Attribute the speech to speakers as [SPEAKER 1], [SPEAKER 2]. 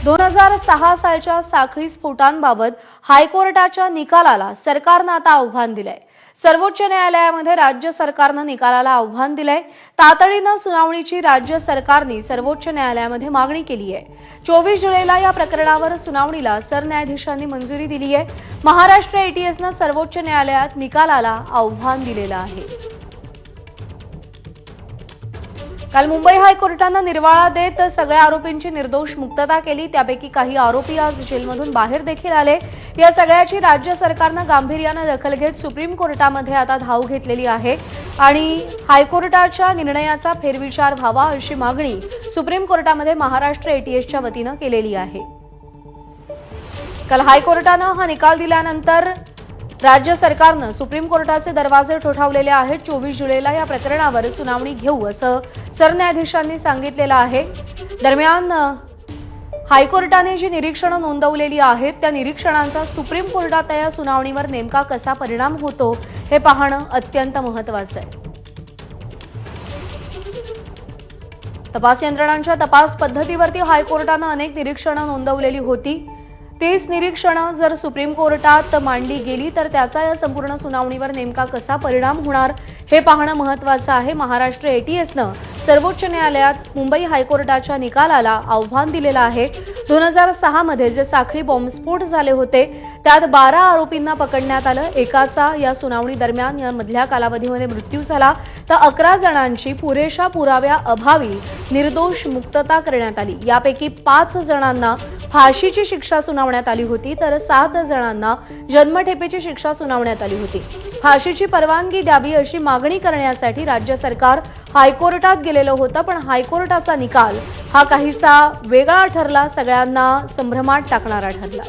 [SPEAKER 1] 2006 सालच्या साखळी स्फोटांबाबत हायकोर्टाच्या निकालाला सरकारनं आता आव्हान दिलंय। सर्वोच्च न्यायालयामध्ये राज्य सरकारनं निकालाला आव्हान दिलंय। तातडीनं सुनावणीची राज्य सरकारने सर्वोच्च न्यायालयामध्ये मागणी केली आहे। 24 जुलैला या प्रकरणावर सुनावणीला सरन्यायाधीशांनी मंजुरी दिली आहे। महाराष्ट्र एटीएसनं सर्वोच्च न्यायालयात निकालाला आव्हान दिलेलं आहे। काल मुंबई हायकोर्टानं निर्वाळा देत सगळ्या आरोपींची निर्दोष मुक्तता केली। त्यापैकी काही आरोपी आज जेलमधून बाहेर देखील आले। या सगळ्याची राज्य सरकारनं गांभीर्यानं दखल घेत सुप्रीम कोर्टामध्ये आता धाव घेतलेली आहे आणि हायकोर्टाच्या निर्णयाचा फेरविचार व्हावा अशी मागणी सुप्रीम कोर्टामध्ये महाराष्ट्र एटीएसच्या वतीनं केलेली आहे। काल हायकोर्टानं हा निकाल दिल्यानंतर राज्य सरकारनं सुप्रीम कोर्टाचे दरवाजे ठोठावलेले आहेत। 24 जुलैला या प्रकरणावर सुनावणी घेऊ असं सरन्यायाधीशांनी सांगितलेलं आहे। दरम्यान हायकोर्टाने जी निरीक्षणं नोंदवलेली आहेत त्या निरीक्षणांचा सुप्रीम कोर्टात या सुनावणीवर नेमका कसा परिणाम होतो हे पाहणं अत्यंत महत्त्वाचं आहे। तपास यंत्रणांच्या तपास पद्धतीवरती हायकोर्टानं अनेक निरीक्षणं नोंदवलेली होती। 30 निरीक्षणं जर सुप्रीम कोर्टात मांडली गेली तर त्याचा या संपूर्ण सुनावणीवर नेमका कसा परिणाम होणार हे पाहणं महत्त्वाचं आहे। महाराष्ट्र एटीएसनं सर्वोच्च न्यायालयात मुंबई हायकोर्टाच्या निकालाला आव्हान दिलेलं आहे। 2006 मध्ये जे साखळी बॉम्बस्फोट झाले होते त्यात 12 आरोपींना पकडण्यात आलं। एकाचा या सुनावणी दरम्यान या मधल्या कालावधीमध्ये मृत्यू झाला तर 11 जणांची पुरेशा पुराव्या अभावी निर्दोष मुक्तता करण्यात आली। यापैकी 5 जणांना फाशीची शिक्षा सुनावण्यात आली होती तर 7 जणांना जन्मठेपेची शिक्षा सुनावण्यात आली होती। फाशीची परवानगी द्यावी अशी मागणी करण्यासाठी राज्य सरकार हायकोर्टात गेलेलं होतं, पण हायकोर्टाचा निकाल हा काहीसा वेगळा ठरला, सगळ्यांना संभ्रमात टाकणारा ठरला।